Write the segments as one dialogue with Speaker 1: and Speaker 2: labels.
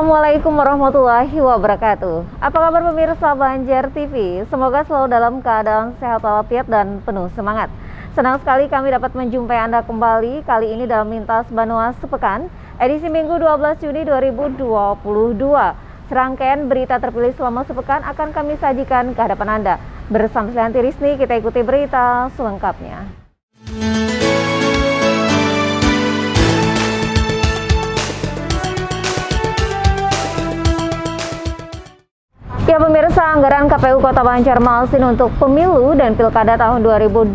Speaker 1: Assalamualaikum warahmatullahi wabarakatuh. Apa kabar pemirsa Banjar TV? Semoga selalu dalam keadaan sehat walafiat dan penuh semangat. Senang sekali kami dapat menjumpai Anda kembali, kali ini dalam Lintas Banua Sepekan, edisi Minggu 12 Juni 2022. Serangkaian berita terpilih selama sepekan akan kami sajikan ke hadapan Anda. Bersama saya Yanti Risni, kita ikuti berita selengkapnya. Ya pemirsa, anggaran KPU Kota Banjarmasin untuk pemilu dan pilkada tahun 2024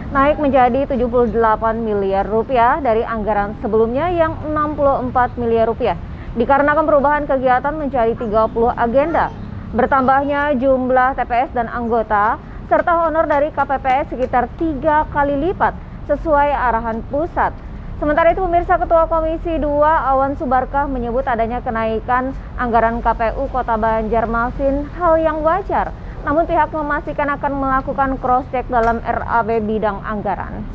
Speaker 1: naik menjadi 78 miliar rupiah dari anggaran sebelumnya yang 64 miliar rupiah. Dikarenakan perubahan kegiatan menjadi 30 agenda, bertambahnya jumlah TPS dan anggota, serta honor dari KPPS sekitar 3 kali lipat sesuai arahan pusat. Sementara itu pemirsa, Ketua Komisi 2 Awan Subarkah menyebut adanya kenaikan anggaran KPU Kota Banjarmasin hal yang wajar. Namun pihak memastikan akan melakukan cross-check dalam RAB bidang anggaran.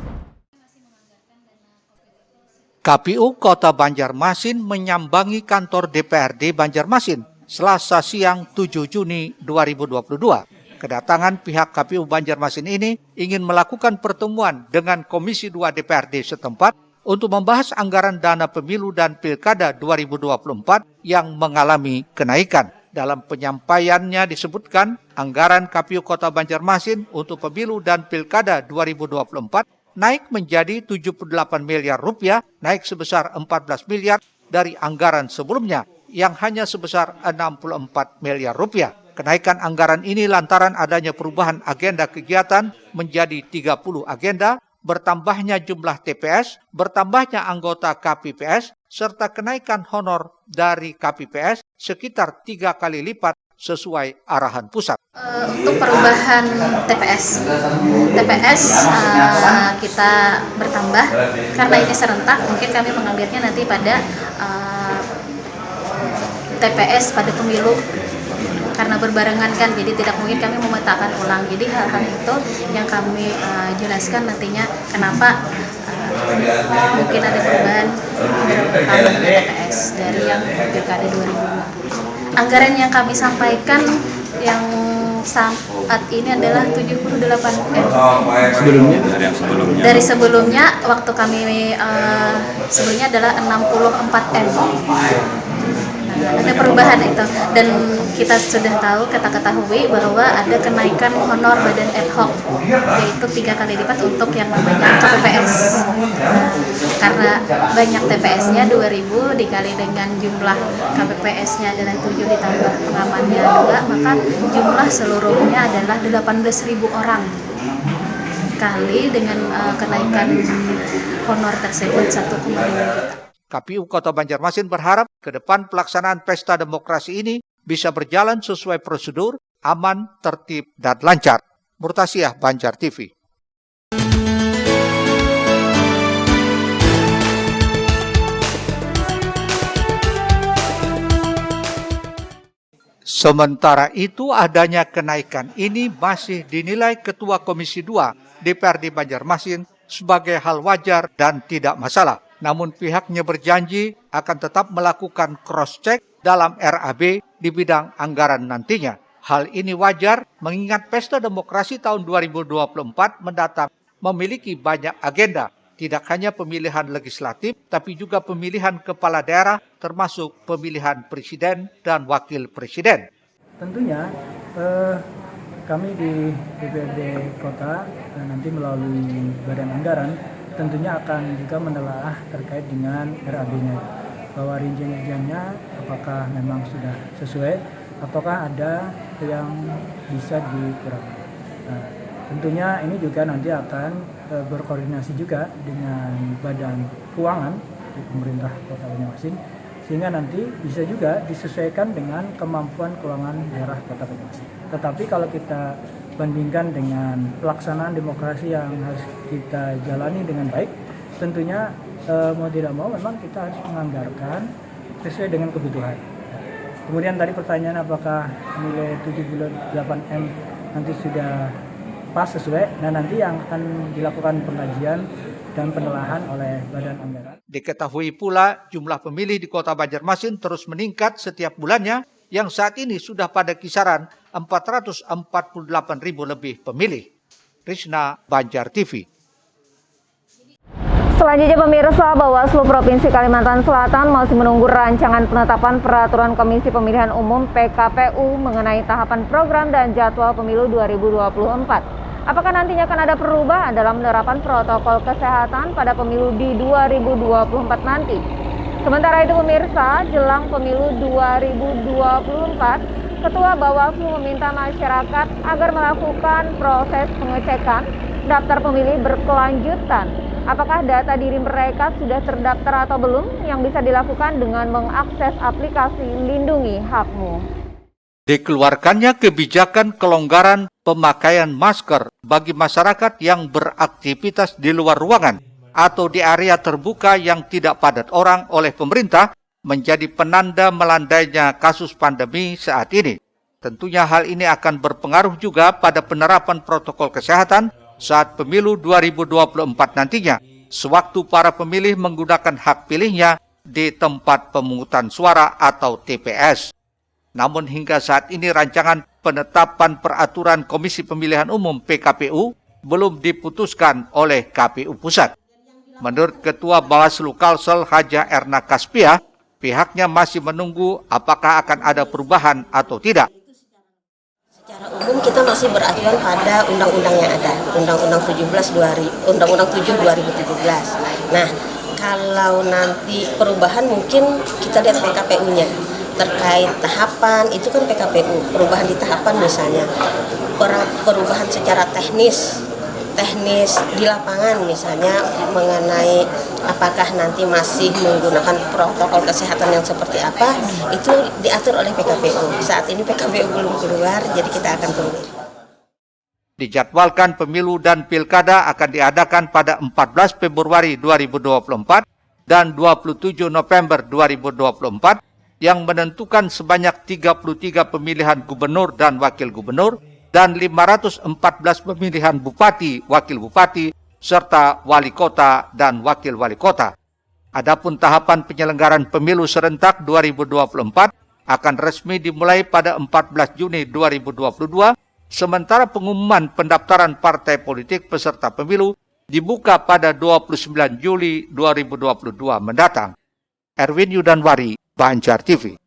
Speaker 2: KPU Kota Banjarmasin menyambangi kantor DPRD Banjarmasin Selasa siang 7 Juni 2022. Kedatangan pihak KPU Banjarmasin ini ingin melakukan pertemuan dengan Komisi 2 DPRD setempat untuk membahas anggaran dana pemilu dan pilkada 2024 yang mengalami kenaikan. Dalam penyampaiannya disebutkan, anggaran KPU Kota Banjarmasin untuk pemilu dan pilkada 2024 naik menjadi 78 miliar rupiah, naik sebesar 14 miliar dari anggaran sebelumnya yang hanya sebesar 64 miliar rupiah. Kenaikan anggaran ini lantaran adanya perubahan agenda kegiatan menjadi 30 agenda, bertambahnya jumlah TPS, bertambahnya anggota KPPS, serta kenaikan honor dari KPPS sekitar 3 kali lipat sesuai arahan pusat.
Speaker 3: Untuk perubahan TPS kita bertambah karena ini serentak, mungkin kami mengambilnya nanti pada TPS pada pemilu. Karena berbarengan kan, jadi tidak mungkin kami memetakan ulang. Jadi hal-hal itu yang kami jelaskan nantinya kenapa mungkin ada perubahan pertama TPS dari yang pilkada 2020. Anggaran yang kami sampaikan yang saat ini adalah 78 M. Dari sebelumnya waktu kami sebelumnya adalah 64 M. Ada perubahan itu, dan kita sudah tahu, kita ketahui bahwa ada kenaikan honor badan ad hoc yaitu 3 kali lipat untuk yang namanya KPPS. Karena banyak TPS-nya 2000 dikali dengan jumlah KPPS-nya adalah 7 ditambah pengamannya 2, maka jumlah seluruhnya adalah 18.000 orang. Kali dengan kenaikan honor tersebut 1,5 juta.
Speaker 2: KPU Kota Banjarmasin berharap ke depan pelaksanaan pesta demokrasi ini bisa berjalan sesuai prosedur, aman, tertib, dan lancar. Murtasiah, Banjar TV. Sementara itu adanya kenaikan ini masih dinilai Ketua Komisi 2 DPRD Banjarmasin sebagai hal wajar dan tidak masalah. Namun pihaknya berjanji akan tetap melakukan cross-check dalam RAB di bidang anggaran nantinya. Hal ini wajar mengingat pesta demokrasi tahun 2024 mendatang memiliki banyak agenda. Tidak hanya pemilihan legislatif, tapi juga pemilihan kepala daerah termasuk pemilihan presiden dan wakil presiden.
Speaker 4: Tentunya kami di DPRD Kota nanti melalui Badan Anggaran tentunya akan juga menelaah terkait dengan RAB-nya, bahwa rincian-rinciannya apakah memang sudah sesuai ataukah ada yang bisa dikurangi. Nah, tentunya ini juga nanti akan berkoordinasi juga dengan Badan Keuangan di pemerintah Kota Banjarmasin, sehingga nanti bisa juga disesuaikan dengan kemampuan keuangan daerah Kota Banjarmasin. Tetapi kalau kita bandingkan dengan pelaksanaan demokrasi yang harus kita jalani dengan baik, tentunya mau tidak mau memang kita harus menganggarkan sesuai dengan kebutuhan. Kemudian tadi pertanyaan apakah nilai 78 M nanti sudah pas sesuai. Nah, nanti yang akan dilakukan pengkajian dan penelahan oleh Badan Anggaran.
Speaker 2: Diketahui pula jumlah pemilih di Kota Banjarmasin terus meningkat setiap bulannya yang saat ini sudah pada kisaran 448.000 lebih pemilih. Krishna, Banjar TV.
Speaker 1: Selanjutnya pemirsa, Bawaslu Provinsi Kalimantan Selatan masih menunggu rancangan penetapan peraturan Komisi Pemilihan Umum PKPU mengenai tahapan program dan jadwal pemilu 2024. Apakah nantinya akan ada perubahan dalam penerapan protokol kesehatan pada pemilu di 2024 nanti? Sementara itu pemirsa, jelang pemilu 2024, Ketua Bawaslu meminta masyarakat agar melakukan proses pengecekan daftar pemilih berkelanjutan. Apakah data diri mereka sudah terdaftar atau belum, yang bisa dilakukan dengan mengakses aplikasi Lindungi Hakmu.
Speaker 2: Dikeluarkannya kebijakan kelonggaran pemakaian masker bagi masyarakat yang beraktivitas di luar ruangan atau di area terbuka yang tidak padat orang oleh pemerintah menjadi penanda melandainya kasus pandemi saat ini. Tentunya hal ini akan berpengaruh juga pada penerapan protokol kesehatan saat pemilu 2024 nantinya, sewaktu para pemilih menggunakan hak pilihnya di tempat pemungutan suara atau TPS. Namun hingga saat ini rancangan penetapan peraturan Komisi Pemilihan Umum PKPU belum diputuskan oleh KPU Pusat. Menurut Ketua Bawaslu Kalsel Hajah Erna Kaspiah, pihaknya masih menunggu apakah akan ada perubahan atau tidak.
Speaker 5: Secara umum kita masih beraturan pada undang-undang yang ada, Undang-Undang 7 2017. Nah, kalau nanti perubahan mungkin kita lihat PKPU-nya. Terkait tahapan, itu kan PKPU, perubahan di tahapan misalnya. Perubahan secara teknis di lapangan misalnya mengenai apakah nanti masih menggunakan protokol kesehatan yang seperti apa, itu diatur oleh PKPU. Saat ini PKPU belum keluar, jadi kita akan tunggu.
Speaker 2: Dijadwalkan pemilu dan pilkada akan diadakan pada 14 Februari 2024 dan 27 November 2024 yang menentukan sebanyak 33 pemilihan gubernur dan wakil gubernur dan 514 pemilihan bupati, wakil bupati, serta wali kota dan wakil wali kota. Adapun tahapan penyelenggaraan pemilu serentak 2024 akan resmi dimulai pada 14 Juni 2022, sementara pengumuman pendaftaran partai politik peserta pemilu dibuka pada 29 Juli 2022 mendatang. Erwin Yudanwari, Banjar TV.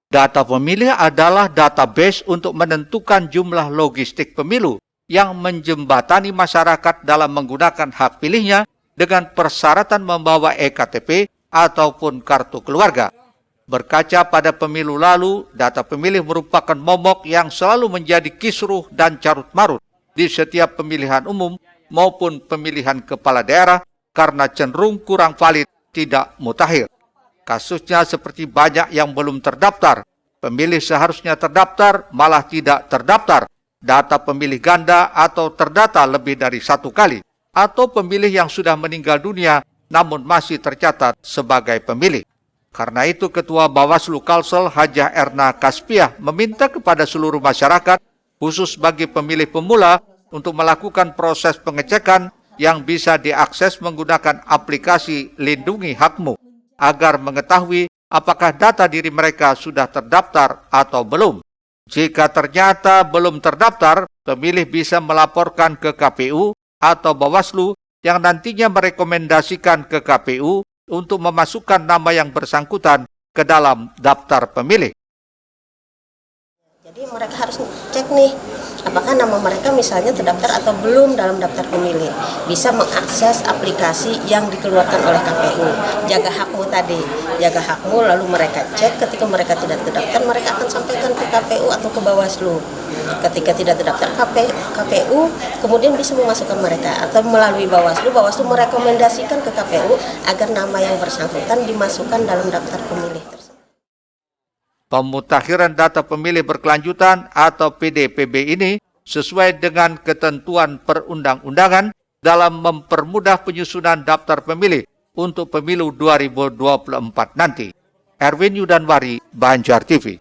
Speaker 2: Data pemilih adalah database untuk menentukan jumlah logistik pemilu yang menjembatani masyarakat dalam menggunakan hak pilihnya dengan persyaratan membawa EKTP ataupun kartu keluarga. Berkaca pada pemilu lalu, data pemilih merupakan momok yang selalu menjadi kisruh dan carut-marut di setiap pemilihan umum maupun pemilihan kepala daerah karena cenderung kurang valid, tidak mutakhir. Kasusnya seperti banyak yang belum terdaftar. Pemilih seharusnya terdaftar, malah tidak terdaftar. Data pemilih ganda atau terdata lebih dari satu kali. Atau pemilih yang sudah meninggal dunia namun masih tercatat sebagai pemilih. Karena itu Ketua Bawaslu Kalsel Hajah Erna Kaspiah meminta kepada seluruh masyarakat, khusus bagi pemilih pemula, untuk melakukan proses pengecekan yang bisa diakses menggunakan aplikasi Lindungi Hakmu, agar mengetahui apakah data diri mereka sudah terdaftar atau belum. Jika ternyata belum terdaftar, pemilih bisa melaporkan ke KPU atau Bawaslu yang nantinya merekomendasikan ke KPU untuk memasukkan nama yang bersangkutan ke dalam daftar pemilih.
Speaker 5: Jadi mereka harus cek nih, apakah nama mereka misalnya terdaftar atau belum dalam daftar pemilih. Bisa mengakses aplikasi yang dikeluarkan oleh KPU. Jaga Hakmu tadi, Jaga Hakmu, lalu mereka cek. Ketika mereka tidak terdaftar, mereka akan sampaikan ke KPU atau ke Bawaslu. Ketika tidak terdaftar, KPU kemudian bisa memasukkan mereka, atau melalui Bawaslu merekomendasikan ke KPU agar nama yang bersangkutan dimasukkan dalam daftar pemilih tersebut.
Speaker 2: Pemutakhiran data pemilih berkelanjutan atau PDPB ini sesuai dengan ketentuan perundang-undangan dalam mempermudah penyusunan daftar pemilih untuk pemilu 2024 nanti. Erwin Yudanwari, Banjar TV.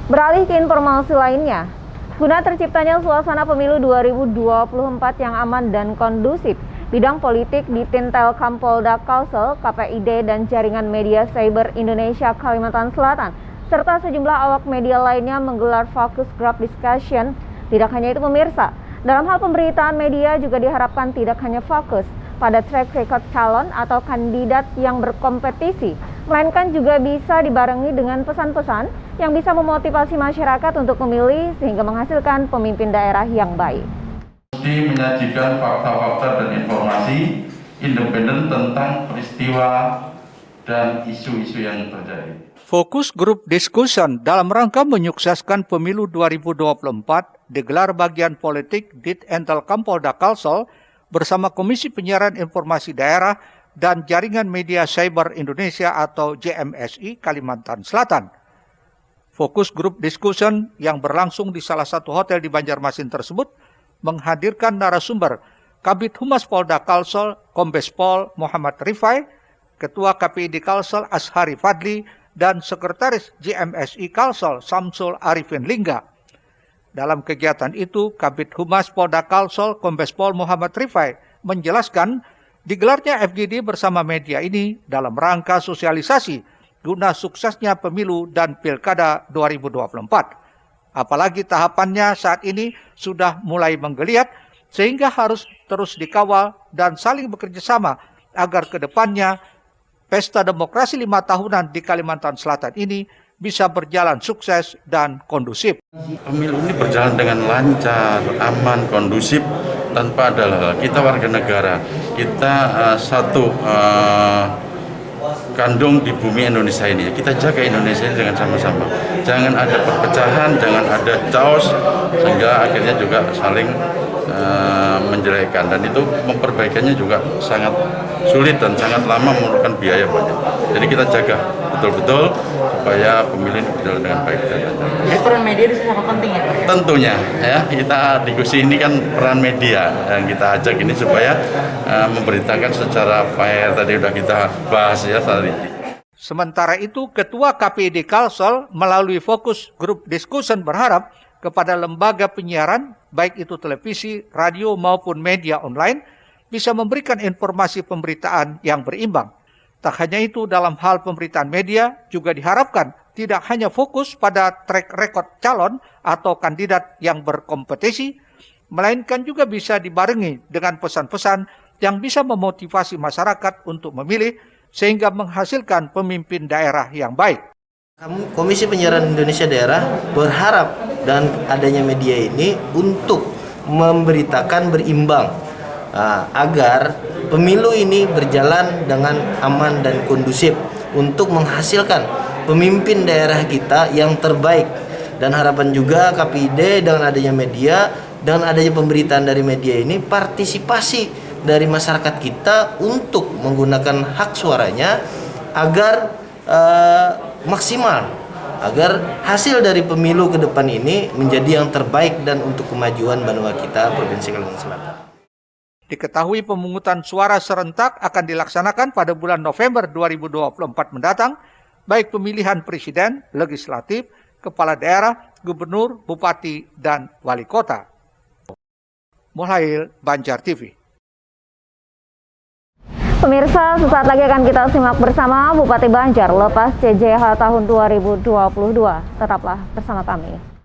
Speaker 1: Beralih ke informasi lainnya, guna terciptanya suasana pemilu 2024 yang aman dan kondusif, bidang politik di Tintel Kampolda Kalsel, KPID, dan Jaringan Media Cyber Indonesia Kalimantan Selatan, serta sejumlah awak media lainnya menggelar focus group discussion. Tidak hanya itu pemirsa, dalam hal pemberitaan media juga diharapkan tidak hanya fokus pada track record calon atau kandidat yang berkompetisi, melainkan juga bisa dibarengi dengan pesan-pesan yang bisa memotivasi masyarakat untuk memilih sehingga menghasilkan pemimpin daerah yang baik.
Speaker 6: Mesti menyajikan fakta-fakta dan informasi independen tentang peristiwa dan isu-isu yang terjadi.
Speaker 2: Fokus Group Discussion dalam rangka menyukseskan pemilu 2024 digelar bagian politik di Tintel Kampolda Kalsel bersama Komisi Penyiaran Informasi Daerah dan Jaringan Media Cyber Indonesia atau JMSI Kalimantan Selatan. Fokus Group Discussion yang berlangsung di salah satu hotel di Banjarmasin tersebut menghadirkan narasumber Kabid Humas Polda Kalsel, Kombes Pol Muhammad Rifai, Ketua KPID Kalsel Ashari Fadli, dan Sekretaris JMSI Kalsel Samsul Arifin Lingga. Dalam kegiatan itu, Kabid Humas Polda Kalsel, Kombes Pol Muhammad Rifai, menjelaskan digelarnya FGD bersama media ini dalam rangka sosialisasi guna suksesnya pemilu dan pilkada 2024. Apalagi tahapannya saat ini sudah mulai menggeliat, sehingga harus terus dikawal dan saling bekerjasama agar ke depannya pesta demokrasi 5 tahunan di Kalimantan Selatan ini bisa berjalan sukses dan kondusif.
Speaker 6: Pemilu ini berjalan dengan lancar, aman, kondusif, tanpa ada hal. Kita warga negara, kita satu kandung di bumi Indonesia ini. Kita jaga Indonesia ini dengan sama-sama. Jangan ada perpecahan, jangan ada chaos, sehingga akhirnya juga saling menjelekkan. Dan itu memperbaikannya juga sangat sulit dan sangat lama, memerlukan biaya banyak. Jadi kita jaga betul-betul supaya pemilu ini berjalan dengan baik dan lancar.
Speaker 7: Peran media itu sangat penting ya Pak?
Speaker 6: Tentunya ya, kita di Gusi ini kan peran media yang kita ajak ini supaya memberitakan secara fair, tadi sudah kita bahas ya tadi.
Speaker 2: Sementara itu, Ketua KPID Kalsel melalui Fokus Group Discussion berharap kepada lembaga penyiaran, baik itu televisi, radio maupun media online, bisa memberikan informasi pemberitaan yang berimbang. Tak hanya itu, dalam hal pemberitaan media juga diharapkan tidak hanya fokus pada track record calon atau kandidat yang berkompetisi, melainkan juga bisa dibarengi dengan pesan-pesan yang bisa memotivasi masyarakat untuk memilih sehingga menghasilkan pemimpin daerah yang baik.
Speaker 8: Komisi Penyiaran Indonesia Daerah berharap dan adanya media ini untuk memberitakan berimbang agar pemilu ini berjalan dengan aman dan kondusif untuk menghasilkan pemimpin daerah kita yang terbaik. Dan harapan juga KPID dengan adanya media dan adanya pemberitaan dari media ini, partisipasi dari masyarakat kita untuk menggunakan hak suaranya agar maksimal, agar hasil dari pemilu ke depan ini menjadi yang terbaik dan untuk kemajuan benua kita Provinsi Kalimantan Selatan.
Speaker 2: Diketahui pemungutan suara serentak akan dilaksanakan pada bulan November 2024 mendatang, baik pemilihan presiden, legislatif, kepala daerah, gubernur, bupati, dan wali kota. Mulhail, Banjar TV.
Speaker 1: Pemirsa, sesaat lagi akan kita simak bersama Bupati Banjar lepas CJH tahun 2022. Tetaplah bersama kami.